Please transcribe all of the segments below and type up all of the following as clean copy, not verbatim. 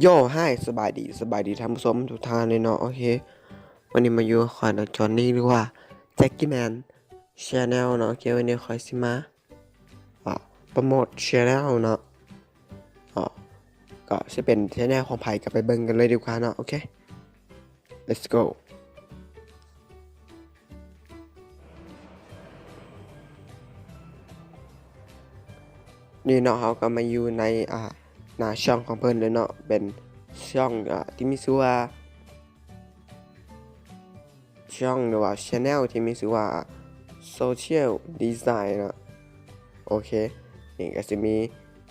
โย่ให้สบายดีท่านผู้ชมทุกท่านเลยเนาะโอเควันนี้มาอยู่ขอยนะจอนนี่หรือว่าแจ็คกี้แมนชาแนลเนาะโอเควันนี้คอยสิมาอ่าโปรโมทชาแนลเนาะอ่าก็จะเป็นชาแนลของไผ่กับไปเบิ่งกันเลยดีกว่าเนาะโอเค let's go นี่เนาะเขาก็มาอยู่ในหน้าช่องของเพิ่นเลยเนาะเป็นช่องที่มีชื่อว่าช่องหรือว่าช anel ที่มีชื่อว่า social design เนาะโอเคนี่ก็จะมี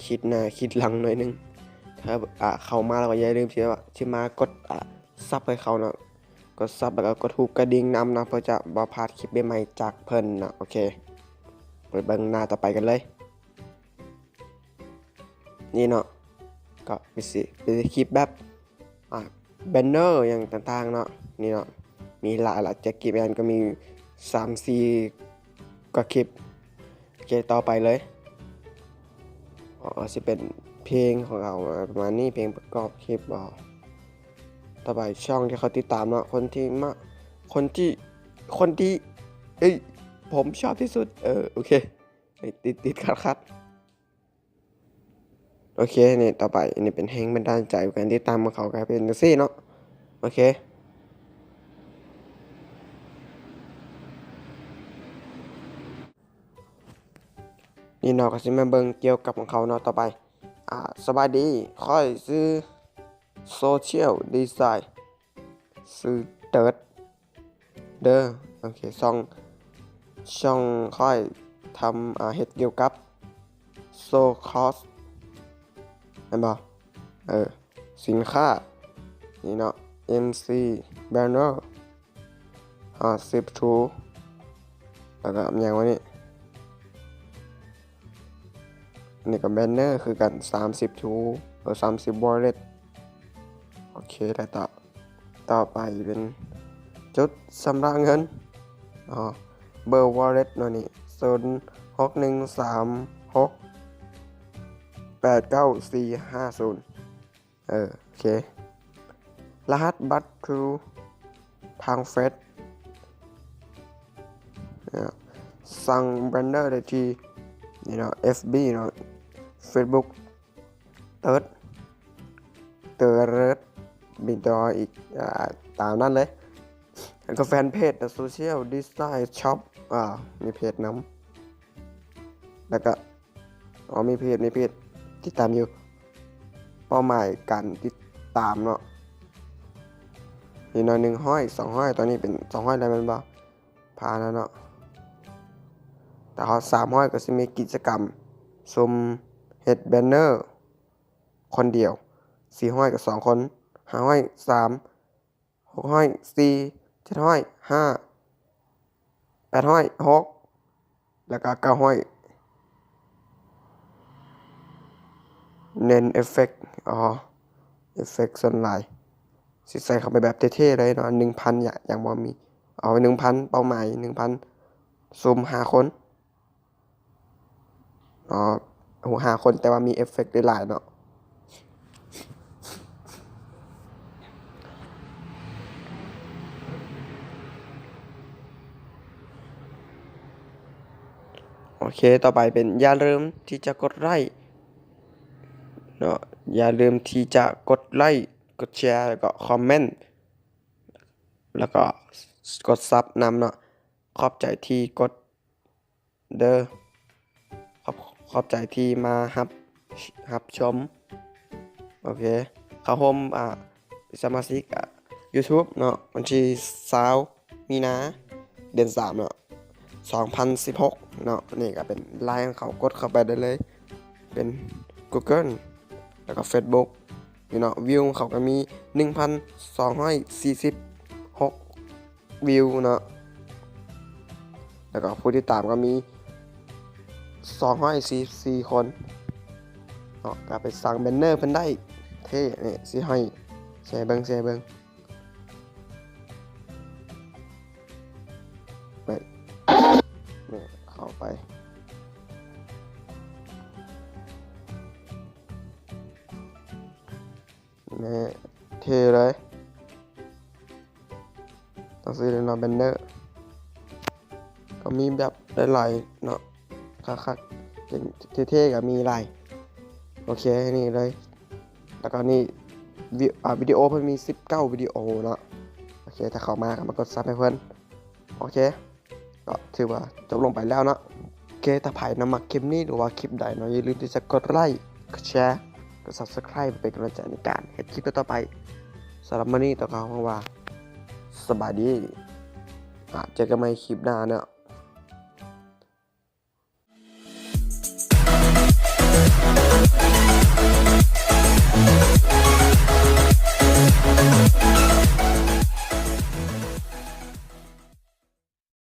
คิดหน้าคิดหลังหน่อยนึงถ้าเข้ามาแล้วก็อย่าลืมที่มากดซับให้เขาเนาะกดซับแล้วก็กดถูกกระดิ่งนำนะเพื่อจะบ่พลาดคลิปใหม่ๆจากเพิ่นเนาะโอเคไปเบิ่งหน้าต่อไปกันเลยนี่เนาะก็เป็นคลิปแบบแบนเนอร์อย่างต่างๆเนาะนี่เนาะมีหลายแจ็คกี้แมนก็มี3-4ก็คลิปโอเคต่อไปเลยจะเป็นเพลงของเราประมาณนี้เพลงประกอบคลิปต่อไปช่องที่เขาติดตามเนาะคนที่คนที่เอ้ยผมชอบที่สุดโอเคติดคัดโอเคนี่ต่อไปนี่เป็นแรงบันดาลใจการติดตามของเขากลายเป็นจังซี่เนาะโอเคนี่เนาะก็สิมาเบิ่งเกี่ยวกับของเขาเนาะต่อไปสบายดีค่อยซื้อโซเชียลดีไซน์ซื้อเติร์ดเด้อโอเคช่องค่อยทำเฮ็ดเกี่ยวกับโซคอสเห็นบ่สินค้านี่เนาะ MC Banner 10 True แล้วก็อย่างว่านี่ก็ Banner คือกัน30 True 30 Wallet โอเคแล้วต่อไปเป็นจุดชำระเงินเบอร์ wallet เนาะนี่0613689450โอเครหัสบัตรคือทางเฟซสั่งแบรนเนอร์ได้ที่นี่เนาะ FB เนาะ Facebook เติร์ดมีต่ออีกตามนั้นเลยแล้วก็แฟนเพจโซเชียลดีไซน์ช็อปมีเพจนำแล้วก็มีเพจติดตามอยู่เป้าหมายการติดตามเนาะนี่หน่อย100 200ตอนนี้เป็น200แล้วมันบ่ผ่านแล้วเนาะแต่เขา300ก็จะมีกิจกรรมซุมเฮ็ดแบนเนอร์คนเดียว400กับ2คน500 3 600 4 700 5 800 6แล้วก็900เน้นเอฟเฟกต์เอฟเฟกต์ส่วนหลายสิใส่เข้าไปแบบเท่ๆเลยเนาะ 1,000 อย่างบ่มีเอา 1,000 เป้าหมาย 1,000 ซุ่ม5คน5คนแต่ว่ามีเอฟเฟกต์หลายเนาะโอเคต่อไปเป็นอย่าลืมที่จะกดไลค์เนาะอย่าลืมที่จะกดไลค์กดแชร์แล้วก็คอมเมนต์แล้วก็กดซับนำเนาะขอบใจที่กดเด้อขอบใจที่มารับชมโอเคเข้าโฮมสมาชิกYouTube เนาะวันที่20มีนาเดือน3เนาะ2016เนาะนี่ก็เป็นไลน์ของเขากดเข้าไปได้เลยเป็น Google แล้วก็ Facebook อยู่เนาะวิวของเขาก็มี 1,246 วิวเนาะแล้วก็ผู้ติดตามก็มี244คนเนาะก็ไปสั่งแบนเนอร์เพิ่นได้เท่นี่สิให้แชร์เบิ่งไปนี่เข้าไป นี่เท่เลยต้องซื้อเลยเนาะแบนเนอร์ก็มีแบบหลายๆเนาะคักๆเท่ๆก็มีหลายโอเคนี่เลยแล้วก็นี่วิดีโอเพิ่นมี19วิดีโอเนาะโอเคถ้าเข้ามาก็มากดซับให้เพิ่นโอเคก็ถือว่าจบลงไปแล้วเนาะโอเคถ้าไผนำมาคลิปนี้หรือว่าคลิปใดเนาะอย่าลืมที่จะกดไลค์กดแชร์กด Subscribe เป็นกำลังใจในการเฮ็ดคลิปต่อไปสำหรับมื้อนี้ต้องขอว่าสบายดีเจอกันใหม่คลิปหน้าเนาะ